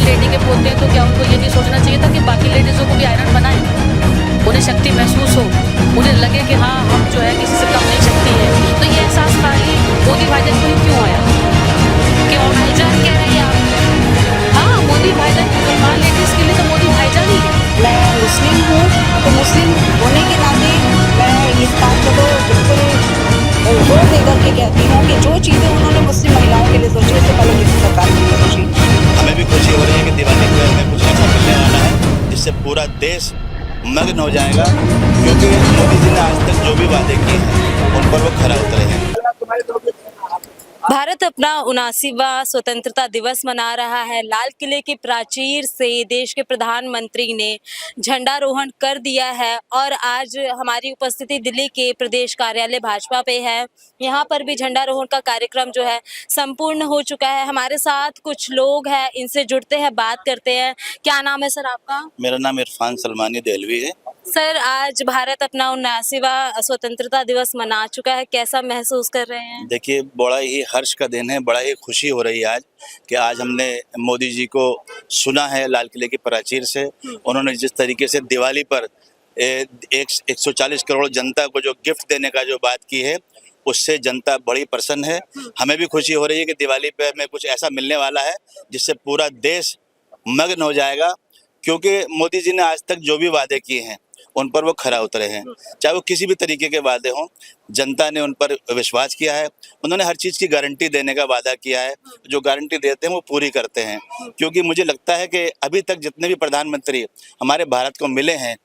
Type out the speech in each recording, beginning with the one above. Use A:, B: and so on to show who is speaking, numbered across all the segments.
A: Lady के पोते हैं तो क्या उनको ये नहीं सोचना चाहिए था कि बाकी लेडीज़ों को भी आयरन बनाएं, उन्हें शक्ति महसूस हो, उन्हें लगे कि हाँ हम जो है किसी से कम नहीं शक्ति है। तो ये एहसास खाली मोदी भाईजान को ही क्यों आया कि और भाईजान कह रहे हैं आप? हाँ, मोदी भाईजान मुसलमान लेडीज के लिए तो मोदी भाईजान ही है।
B: मैं मुस्लिम हूँ तो मुस्लिम होने के नाते मैं इस बात को तो बिल्कुल जोर देकर के कहती हूँ कि जो चीज़ें उन्होंने मुस्लिम महिलाओं के लिए सोची उससे पहले किसी सरकार ने नहीं सोची।
C: हमें भी खुशी हो रही है कि दिवाली पे हमें कुछ ऐसा मिलने वाला है जिससे पूरा देश मग्न हो जाएगा, क्योंकि मोदी जी ने आज तक जो भी वादे किए हैं उन पर वो खरा उतरे हैं।
D: भारत अपना 79वां स्वतंत्रता दिवस मना रहा है। लाल किले की प्राचीर से देश के प्रधानमंत्री ने झंडारोहण कर दिया है और आज हमारी उपस्थिति दिल्ली के प्रदेश कार्यालय भाजपा पे है। यहाँ पर भी झंडारोहण का कार्यक्रम जो है संपूर्ण हो चुका है। हमारे साथ कुछ लोग हैं, इनसे जुड़ते हैं, बात करते हैं। क्या नाम है सर आपका?
C: मेरा नाम इरफान सलमानी देहलवी है।
D: सर, आज भारत अपना 79वां स्वतंत्रता दिवस मना चुका है, कैसा महसूस कर रहे हैं? देखिए,
C: बड़ा ही हर्ष का दिन है, बड़ा ही खुशी हो रही है आज कि आज हमने मोदी जी को सुना है लाल किले की प्राचीर से। उन्होंने जिस तरीके से दिवाली पर 140 करोड़ जनता को जो गिफ्ट देने का जो बात की है, उससे जनता बड़ी प्रसन्न है। हमें भी खुशी हो रही है कि दिवाली पे हमें कुछ ऐसा मिलने वाला है जिससे पूरा देश मग्न हो जाएगा, क्योंकि मोदी जी ने आज तक जो भी वादे किए हैं उन पर वो खरा उतरे हैं। चाहे वो किसी भी तरीके के वादे हों, जनता ने उन पर विश्वास किया है। उन्होंने हर चीज़ की गारंटी देने का वादा किया है, जो गारंटी देते हैं वो पूरी करते हैं। क्योंकि मुझे लगता है कि अभी तक जितने भी प्रधानमंत्री हमारे भारत को मिले हैं,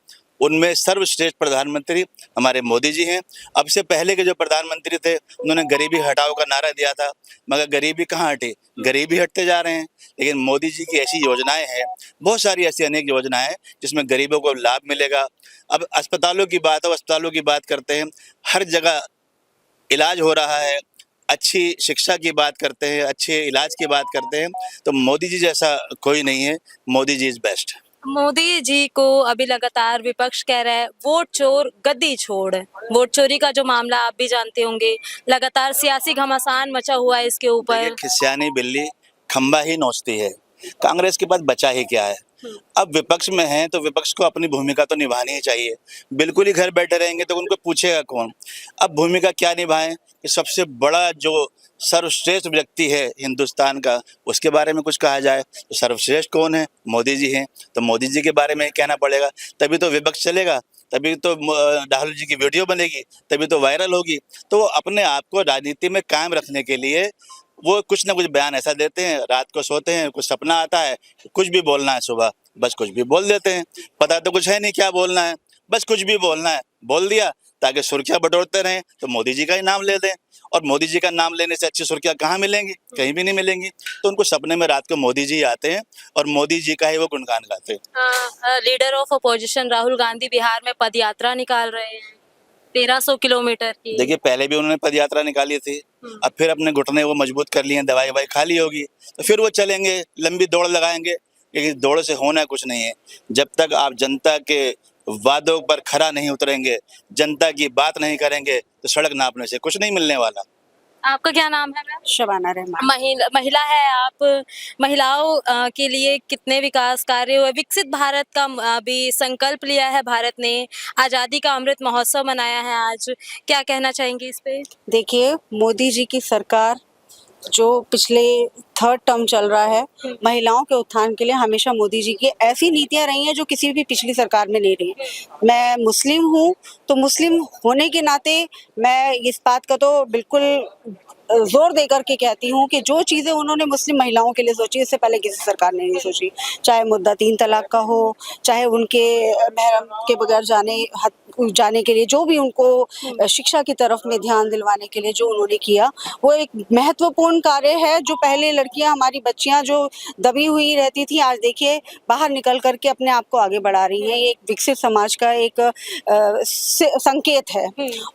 C: उनमें सर्वश्रेष्ठ प्रधानमंत्री हमारे मोदी जी हैं। अब से पहले के जो प्रधानमंत्री थे, उन्होंने गरीबी हटाओ का नारा दिया था, मगर गरीबी कहाँ हटी? गरीबी हटते जा रहे हैं। लेकिन मोदी जी की ऐसी योजनाएं हैं, बहुत सारी ऐसी अनेक योजनाएं हैं जिसमें गरीबों को लाभ मिलेगा। अब अस्पतालों की बात हो, अस्पतालों की बात करते हैं, हर जगह इलाज हो रहा है। अच्छी शिक्षा की बात करते हैं, अच्छे इलाज की बात करते हैं, तो मोदी जी जैसा कोई नहीं है। Modi ji is best.
D: मोदी जी को अभी लगातार विपक्ष कह रहा है वोट चोर गद्दी छोड़। वोट चोरी का जो मामला आप भी जानते होंगे, लगातार सियासी घमासान मचा हुआ है इसके ऊपर।
C: खिसियानी बिल्ली खंबा ही नोचती है। कांग्रेस के पास बचा ही क्या है? अब विपक्ष में हैं तो विपक्ष को अपनी भूमिका तो निभानी ही चाहिए। बिल्कुल ही घर बैठे रहेंगे तो उनको पूछेगा कौन? अब भूमिका क्या निभाएं कि सबसे बड़ा जो सर्वश्रेष्ठ व्यक्ति है हिंदुस्तान का, उसके बारे में कुछ कहा जाए तो सर्वश्रेष्ठ कौन है? मोदी जी हैं। तो मोदी जी के बारे में कहना पड़ेगा, तभी तो विपक्ष चलेगा, तभी तो राहुल जी की वीडियो बनेगी, तभी तो वायरल होगी। तो वो अपने आप को राजनीति में कायम रखने के लिए वो कुछ ना कुछ बयान ऐसा देते हैं, रात को सोते हैं, कुछ सपना आता है, कुछ भी बोलना है, सुबह बस कुछ भी बोल देते हैं। पता तो कुछ है नहीं क्या बोलना है, बस कुछ भी बोलना है, बोल दिया ताकि सुर्खियां बटोरते रहें। तो मोदी जी का ही नाम ले दें, और मोदी जी का नाम लेने से अच्छी सुर्खियां कहाँ मिलेंगी? कहीं भी नहीं मिलेंगी। तो उनको सपने में रात को मोदी जी आते हैं और मोदी जी का ही वो गुणगान गाते हैं।
D: Leader of opposition Rahul Gandhi Bihar में पद यात्रा निकाल रहे हैं 1300 किलोमीटर की।
C: देखिए, पहले भी उन्होंने पद यात्रा निकाली थी, अब फिर अपने घुटने वो मजबूत कर लिए हैं, दवाई ववाई खा ली होगी, तो फिर वो चलेंगे, लंबी दौड़ लगाएंगे। लेकिन दौड़ से होना कुछ नहीं है। जब तक आप जनता के वादों पर खरा नहीं उतरेंगे, जनता की बात नहीं करेंगे, तो सड़क नापने से कुछ नहीं मिलने वाला।
D: आपका क्या नाम है मैम?
B: शबाना रहमान।
D: महिला है आप। महिलाओं के लिए कितने विकास कार्य हुए? विकसित भारत का भी संकल्प लिया है भारत ने। आज़ादी का अमृत महोत्सव मनाया है आज, क्या कहना चाहेंगे इस पे?
B: देखिए, मोदी जी की सरकार जो पिछले थर्ड टर्म चल रहा है, महिलाओं के उत्थान के लिए हमेशा मोदी जी की ऐसी नीतियां रही हैं जो किसी भी पिछली सरकार में नहीं रही। मैं मुस्लिम हूँ तो मुस्लिम होने के नाते मैं इस बात का तो बिल्कुल जोर देकर के कहती हूँ कि जो चीज़ें उन्होंने मुस्लिम महिलाओं के लिए सोची इससे पहले किसी सरकार ने नहीं सोची। चाहे मुद्दा 3 तलाक का हो, चाहे उनके महरम के बगैर जाने के लिए जो भी उनको शिक्षा की तरफ में ध्यान दिलवाने के लिए जो उन्होंने किया, वो एक महत्वपूर्ण कार्य है। जो पहले लड़कियां, हमारी बच्चियां जो दबी हुई रहती थी, आज देखिए बाहर निकल करके अपने आप को आगे बढ़ा रही हैं। ये एक विकसित समाज का एक संकेत है।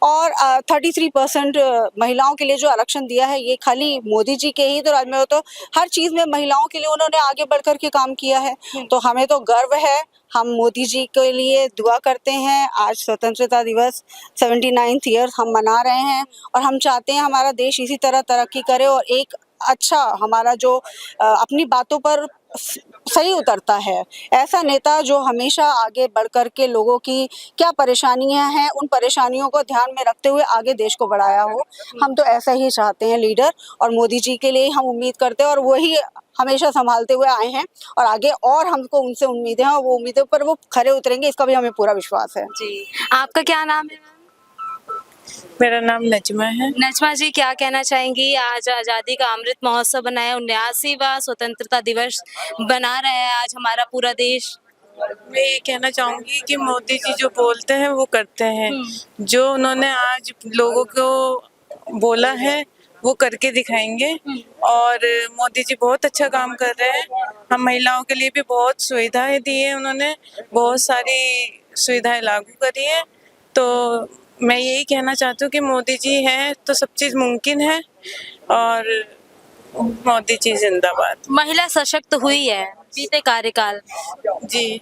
B: और 33% महिलाओं के लिए जो आरक्षण दिया है, ये खाली मोदी जी के ही तो राज में हो, तो हर चीज़ में महिलाओं के लिए उन्होंने आगे बढ़ कर के काम किया है। तो हमें तो गर्व है, हम मोदी जी के लिए दुआ करते हैं। आज स्वतंत्रता दिवस 79th ईयर हम मना रहे हैं और हम चाहते हैं हमारा देश इसी तरह तरक्की करे और एक अच्छा हमारा जो अपनी बातों पर सही उतरता है, ऐसा नेता जो हमेशा आगे बढ़ कर के लोगों की क्या परेशानियां हैं उन परेशानियों को ध्यान में रखते हुए आगे देश को बढ़ाया हो। हम तो ऐसा ही चाहते हैं लीडर, और मोदी जी के लिए हम उम्मीद करते हैं और वही हमेशा संभालते हुए आए हैं और आगे और हमको उनसे उम्मीदें हैं और वो उम्मीदों पर वो खरे उतरेंगे, इसका भी हमें पूरा विश्वास है।
D: जी, आपका क्या नाम है?
E: मेरा नाम नजमा है।
D: नजमा जी, क्या कहना चाहेंगी? आज आज़ादी का अमृत महोत्सव बनाया, 79वां स्वतंत्रता दिवस बना रहा है आज हमारा पूरा देश।
E: मैं ये कहना चाहूँगी कि मोदी जी जो बोलते हैं वो करते हैं। जो उन्होंने आज लोगों को बोला है वो करके दिखाएंगे और मोदी जी बहुत अच्छा काम कर रहे हैं। हम महिलाओं के लिए भी बहुत सुविधाएं दी है उन्होंने, बहुत सारी सुविधाएं लागू करी है। तो मैं यही कहना चाहती हूँ कि मोदी जी हैं तो सब चीज़ मुमकिन है और मोदी जी जिंदाबाद।
D: महिला सशक्त हुई है बीते कार्यकाल।
E: जी,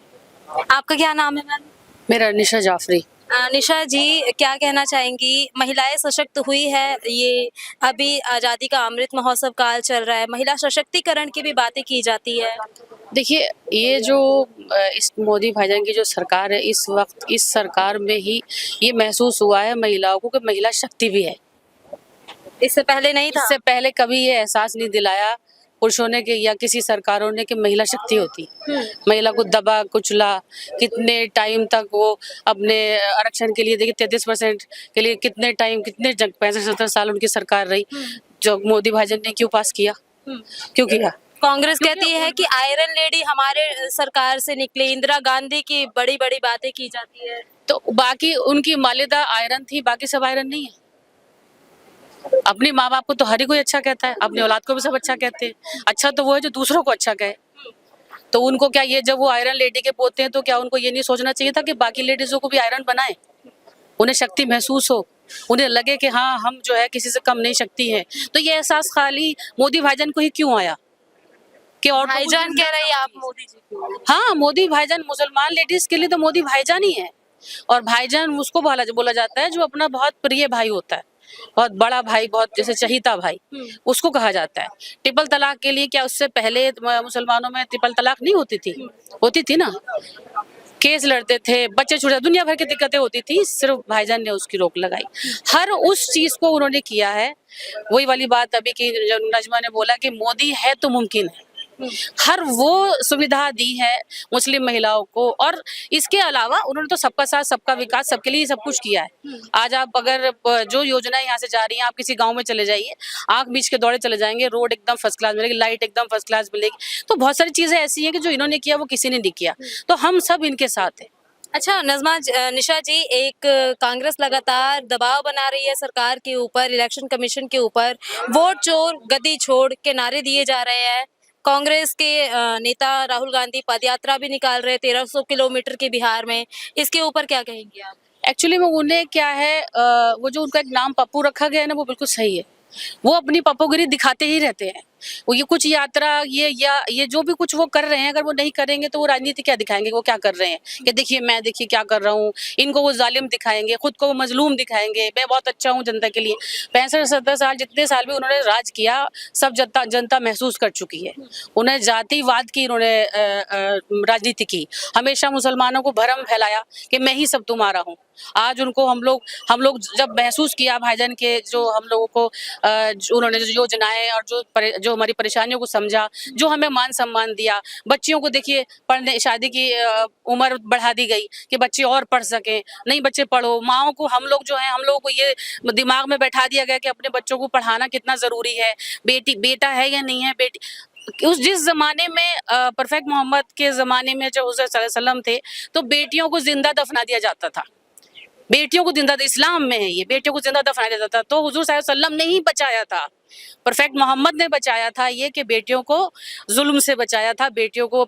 D: आपका क्या नाम है मैम?
A: मेरा निशा जाफरी।
D: निशा जी, क्या कहना चाहेंगी? महिलाएं सशक्त हुई है, ये अभी आज़ादी का अमृत महोत्सव काल चल रहा है, महिला सशक्तिकरण की भी बातें की जाती है।
A: देखिए, ये जो इस मोदी भाईजान की जो सरकार है, इस वक्त इस सरकार में ही ये महसूस हुआ है महिलाओं को कि महिला शक्ति भी है।
D: इससे पहले नहीं था।
A: इससे पहले कभी ये एहसास नहीं दिलाया पुरुषों ने कि या किसी सरकारों ने कि महिला शक्ति होती। महिला को दबा कुचला, कितने टाइम तक वो अपने आरक्षण के लिए, देखिए 33% के लिए कितने टाइम, कितने 65-70 साल उनकी सरकार रही। जो मोदी भाईजान ने क्यों पास किया, क्यों किया?
D: कांग्रेस कहती है कि आयरन लेडी हमारे सरकार से निकली, इंदिरा गांधी की बड़ी बड़ी बातें की जाती है।
A: तो बाकी उनकी मालिदा आयरन थी, बाकी सब आयरन नहीं है। अपने माँ बाप को तो हर ही कोई अच्छा कहता है, अपनी औलाद को भी सब अच्छा कहते हैं। अच्छा तो वो है जो दूसरों को अच्छा कहे। तो उनको क्या, ये जब वो आयरन लेडी के पोते हैं तो क्या उनको ये नहीं सोचना चाहिए था कि बाकी लेडीजों को भी आयरन बनाए, उन्हें शक्ति महसूस हो, उन्हें लगे कि हाँ हम जो है किसी से कम नहीं शक्ति है। तो ये एहसास खाली मोदी भाईजान को ही क्यों आया कि और
D: भाईजान कह रही है आप मोदी जी को?
A: हाँ, मोदी भाईजान मुसलमान लेडीज के लिए तो मोदी भाईजान ही है। और भाईजान उसको बोला जाता है जो अपना बहुत प्रिय भाई होता है, बहुत बड़ा भाई, बहुत जैसे चहीता भाई, उसको कहा जाता है। ट्रिपल तलाक के लिए क्या उससे पहले मुसलमानों में ट्रिपल तलाक नहीं होती थी? होती थी ना, केस लड़ते थे, बच्चे छूट, दुनिया भर की दिक्कतें होती थी, सिर्फ भाईजान ने उसकी रोक लगाई। हर उस चीज को उन्होंने किया है। वही वाली बात अभी की जो नजमा ने बोला कि मोदी है तो मुमकिन है, हर वो सुविधा दी है मुस्लिम महिलाओं को। और इसके अलावा उन्होंने तो सबका साथ सबका विकास, सबके लिए सब कुछ किया है। आज आप अगर जो योजना यहाँ से जा रही है, आप किसी गांव में चले जाइए, आंख बीच के दौड़े चले जाएंगे, रोड एकदम फर्स्ट क्लास मिलेगी, लाइट एकदम फर्स्ट क्लास मिलेगी। तो बहुत सारी चीजें ऐसी हैं कि जो इन्होंने किया वो किसी ने नहीं किया, तो हम सब इनके साथ हैं।
D: अच्छा निशा जी, एक कांग्रेस लगातार दबाव बना रही है सरकार के ऊपर, इलेक्शन कमीशन के ऊपर, वोट चोर गद्दी छोड़ के नारे दिए जा रहे हैं। कांग्रेस के नेता राहुल गांधी पदयात्रा भी निकाल रहे 1300 किलोमीटर के बिहार में, इसके ऊपर क्या कहेंगे आप?
A: एक्चुअली में उन्हें क्या है, वो जो उनका एक नाम पप्पू रखा गया है ना, वो बिल्कुल सही है। वो अपनी पप्पूगिरी दिखाते ही रहते हैं। वो ये कुछ यात्रा ये जो भी कुछ वो कर रहे हैं, अगर वो नहीं करेंगे तो वो राजनीति क्या दिखाएंगे, वो क्या कर रहे हैं कि देखिए क्या कर रहा हूँ। इनको वो जालिम दिखाएंगे, खुद को वो मजलूम दिखाएंगे, मैं बहुत अच्छा हूँ जनता के लिए। 65-70 साल जितने साल भी उन्होंने राज किया, सब जनता महसूस कर चुकी है। उन्हें जातिवाद की उन्होंने राजनीति की, हमेशा मुसलमानों को भरम फैलाया कि मैं ही सब तुम्हारा हूँ। आज उनको हम लोग जब महसूस किया भाईजान के जो हम लोगों को उन्होंने जो योजनाएं और जो हमारी परेशानियों को समझा, जो हमें मान सम्मान दिया। बच्चियों को देखिए पढ़ने, शादी की उम्र बढ़ा दी गई कि बच्चे और पढ़ सकें। नहीं बच्चे पढ़ो, माओ को हम लोग जो है, हम लोगों को ये दिमाग में बैठा दिया गया कि अपने बच्चों को पढ़ाना कितना जरूरी है, बेटा है या नहीं है बेटी। जिस जमाने में परफेक्ट मोहम्मद के जमाने में जो हुज़ूर सल्लल्लाहु अलैहि वसल्लम थे, तो बेटियों को जिंदा दफना दिया जाता था। बेटियों को जिंदा, इस्लाम में है ये, बेटियों को जिंदा दफनाया जाता था। तो हुजूर सल्लल्लाहु अलैहि वसल्लम ने ही बचाया था, परफेक्ट मोहम्मद ने बचाया था ये, कि बेटियों को जुल्म से बचाया था। बेटियों को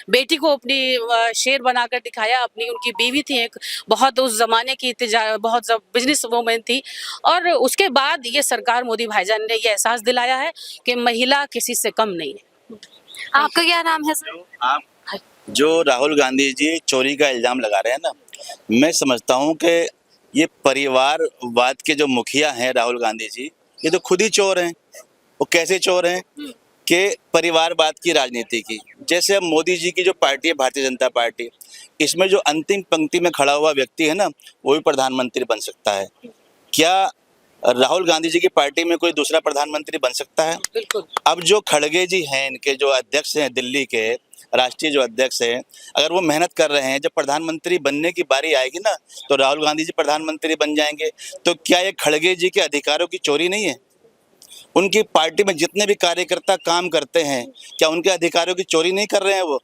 A: बेटी को अपनी शेर बनाकर दिखाया। अपनी उनकी बीवी थी एक, बहुत उस जमाने की बहुत बिजनेस वूमेन थी। और उसके बाद ये सरकार मोदी भाईजान ने ये एहसास दिलाया है कि महिला किसी से कम नहीं है।
D: आपका क्या नाम है सर?
C: आप जो राहुल गांधी जी चोरी का इल्जाम लगा रहे हैं ना, मैं समझता हूं कि ये परिवारवाद के जो मुखिया हैं राहुल गांधी जी, ये तो खुद ही चोर हैं। वो कैसे चोर हैं कि परिवारवाद की राजनीति की। जैसे अब मोदी जी की जो पार्टी है भारतीय जनता पार्टी, इसमें जो अंतिम पंक्ति में खड़ा हुआ व्यक्ति है ना, वो भी प्रधानमंत्री बन सकता है। क्या राहुल गांधी जी की पार्टी में कोई दूसरा प्रधानमंत्री बन सकता है?
A: बिल्कुल।
C: अब जो खड़गे जी हैं, इनके जो अध्यक्ष हैं दिल्ली के, राष्ट्रीय जो अध्यक्ष हैं, अगर वो मेहनत कर रहे हैं, जब प्रधानमंत्री बनने की बारी आएगी ना, तो राहुल गांधी जी प्रधानमंत्री बन जाएंगे। तो क्या ये खड़गे जी के अधिकारों की चोरी नहीं है? उनकी पार्टी में जितने भी कार्यकर्ता काम करते हैं, क्या उनके अधिकारों की चोरी नहीं कर रहे हैं?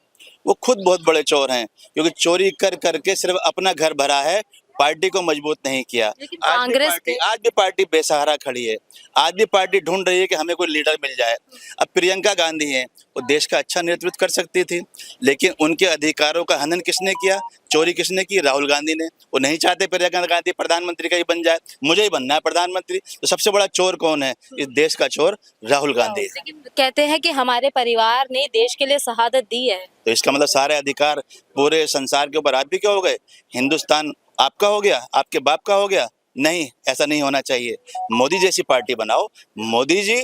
C: वो खुद बहुत बड़े चोर हैं, क्योंकि चोरी कर करके सिर्फ अपना घर भरा है, पार्टी को मजबूत नहीं किया।
D: लेकिन कांग्रेस
C: आज भी पार्टी बेसहारा खड़ी है। आज भी पार्टी ढूंढ रही है कि हमें कोई लीडर मिल जाए। अब प्रियंका गांधी हैं, वो देश का अच्छा नेतृत्व कर सकती थी, लेकिन उनके अधिकारों का हनन किसने किया, चोरी किसने की? राहुल गांधी ने। वो नहीं चाहते प्रियंका गांधी प्रधानमंत्री का ही बन जाए, मुझे ही बनना है प्रधानमंत्री। तो सबसे बड़ा चोर कौन है इस देश का? चोर राहुल गांधी है।
D: लेकिन कहते हैं कि हमारे परिवार ने देश के लिए शहादत दी है।
C: तो इसका मतलब सारे अधिकार पूरे संसार के ऊपर आप भी क्या हो गए? हिंदुस्तान आपका हो गया, आपके बाप का हो गया? नहीं, ऐसा नहीं होना चाहिए। मोदी जैसी पार्टी बनाओ। मोदी जी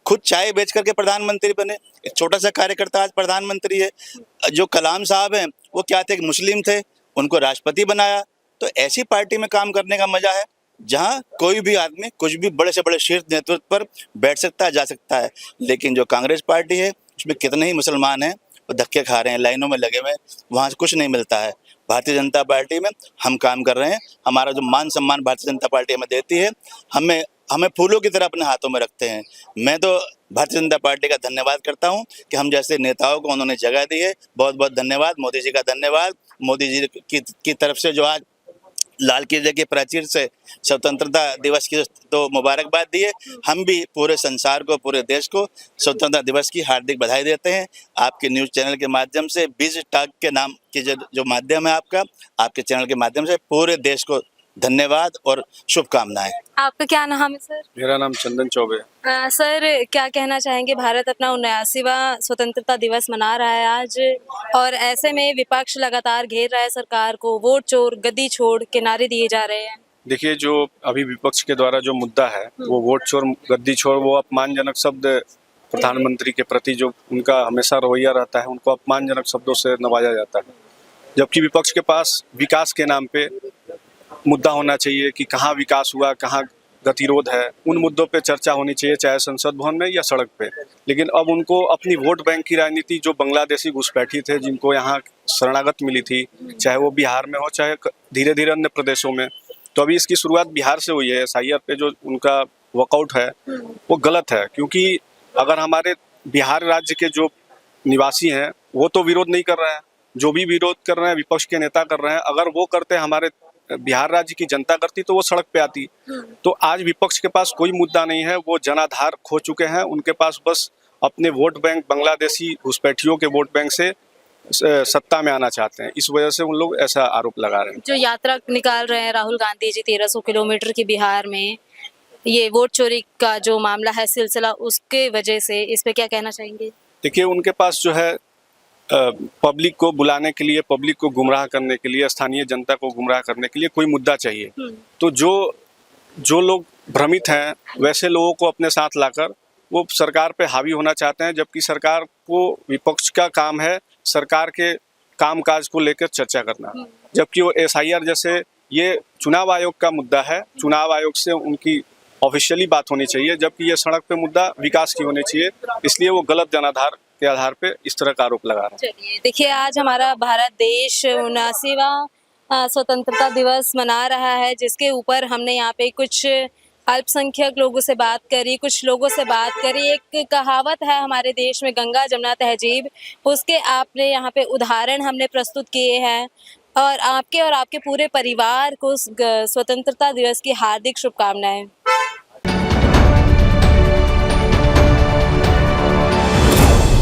C: खुद चाय बेच करके प्रधानमंत्री बने, एक छोटा सा कार्यकर्ता आज प्रधानमंत्री है। जो कलाम साहब हैं, वो क्या थे? मुस्लिम थे, उनको राष्ट्रपति बनाया। तो ऐसी पार्टी में काम करने का मजा है जहां कोई भी आदमी कुछ भी बड़े से बड़े शीर्ष नेतृत्व पर बैठ सकता है, जा सकता है। लेकिन जो कांग्रेस पार्टी है, उसमें कितने ही मुसलमान हैं, वो धक्के खा रहे हैं, लाइनों में लगे हुए हैं, वहाँ से कुछ नहीं मिलता है। भारतीय जनता पार्टी में हम काम कर रहे हैं। हमारा जो मान सम्मान भारतीय जनता पार्टी हमें देती है, हमें फूलों की तरह अपने हाथों में रखते हैं। मैं तो भारतीय जनता पार्टी का धन्यवाद करता हूं कि हम जैसे नेताओं को उन्होंने जगह दी है। बहुत बहुत धन्यवाद मोदी जी का। धन्यवाद मोदी जी की तरफ से जो आज लाल किले के प्राचीर से स्वतंत्रता दिवस की तो मुबारकबाद दी है। हम भी पूरे संसार को, पूरे देश को स्वतंत्रता दिवस की हार्दिक बधाई देते हैं। आपके न्यूज़ चैनल के माध्यम से, बीज टॉक के नाम की जो माध्यम है आपका, आपके चैनल के माध्यम से पूरे देश को धन्यवाद और शुभकामनाएं।
D: आपका क्या नाम है सर?
F: मेरा नाम चंदन चौबे।
D: सर क्या कहना चाहेंगे? भारत अपना 79वां स्वतंत्रता दिवस मना रहा है आज, और ऐसे में विपक्ष लगातार घेर रहा है सरकार को। वोट चोर, गद्दी छोड़ के नारे दिए जा रहे हैं।
F: देखिए, जो अभी विपक्ष के द्वारा जो मुद्दा है वो वोट चोर, गद्दी छोड़, वो अपमानजनक शब्द प्रधानमंत्री के प्रति जो उनका हमेशा रवैया रहता है, उनको अपमानजनक शब्दों से नवाजा जाता है। जबकि विपक्ष के पास विकास के नाम पे मुद्दा होना चाहिए कि कहाँ विकास हुआ, कहाँ गतिरोध है, उन मुद्दों पे चर्चा होनी चाहिए, चाहे संसद भवन में या सड़क पे। लेकिन अब उनको अपनी वोट बैंक की राजनीति, जो बांग्लादेशी घुसपैठी थे, जिनको यहाँ शरणागत मिली थी, चाहे वो बिहार में हो, चाहे धीरे धीरे अन्य प्रदेशों में, तो अभी इसकी शुरुआत बिहार से हुई है। SIR पे जो उनका वर्कआउट है वो गलत है, क्योंकि अगर हमारे बिहार राज्य के जो निवासी हैं वो तो विरोध नहीं कर रहे हैं, जो भी विरोध कर रहे हैं विपक्ष के नेता कर रहे हैं। अगर वो करते, हमारे बिहार राज्य की जनता करती, तो वो सड़क पे आती। तो आज विपक्ष के पास कोई मुद्दा नहीं है, वो जनाधार खो चुके हैं। उनके पास बस अपने वोट बैंक, बांग्लादेशी घुसपैठियों के वोट बैंक से सत्ता में आना चाहते हैं। इस वजह से उन लोग ऐसा आरोप लगा रहे हैं।
D: जो यात्रा निकाल रहे हैं राहुल गांधी जी 1300 किलोमीटर की बिहार में, ये वोट चोरी का जो मामला है, सिलसिला, उसके वजह से इस पे क्या कहना चाहेंगे?
F: देखिए, उनके पास जो है पब्लिक को बुलाने के लिए, पब्लिक को गुमराह करने के लिए, स्थानीय जनता को गुमराह करने के लिए कोई मुद्दा चाहिए। तो जो लोग भ्रमित हैं, वैसे लोगों को अपने साथ लाकर वो सरकार पे हावी होना चाहते हैं। जबकि सरकार को, विपक्ष का काम है सरकार के कामकाज को लेकर चर्चा करना। जबकि वो SIR जैसे, ये चुनाव आयोग का मुद्दा है, चुनाव आयोग से उनकी ऑफिशियली बात होनी चाहिए। जबकि ये सड़क पे मुद्दा विकास की होनी चाहिए, इसलिए वो गलत जनाधार के आधार पे इस तरह का आरोप लगा रहे हैं।
D: चलिए, देखिए, आज हमारा भारत देश 79वां स्वतंत्रता दिवस मना रहा है, जिसके ऊपर हमने यहाँ पे कुछ अल्पसंख्यक लोगों से बात करी, कुछ लोगों से बात करी। एक कहावत है हमारे देश में, गंगा जमुना तहजीब, उसके आपने यहाँ पे उदाहरण हमने प्रस्तुत किए हैं। और आपके पूरे परिवार को स्वतंत्रता दिवस की हार्दिक शुभकामनाएं।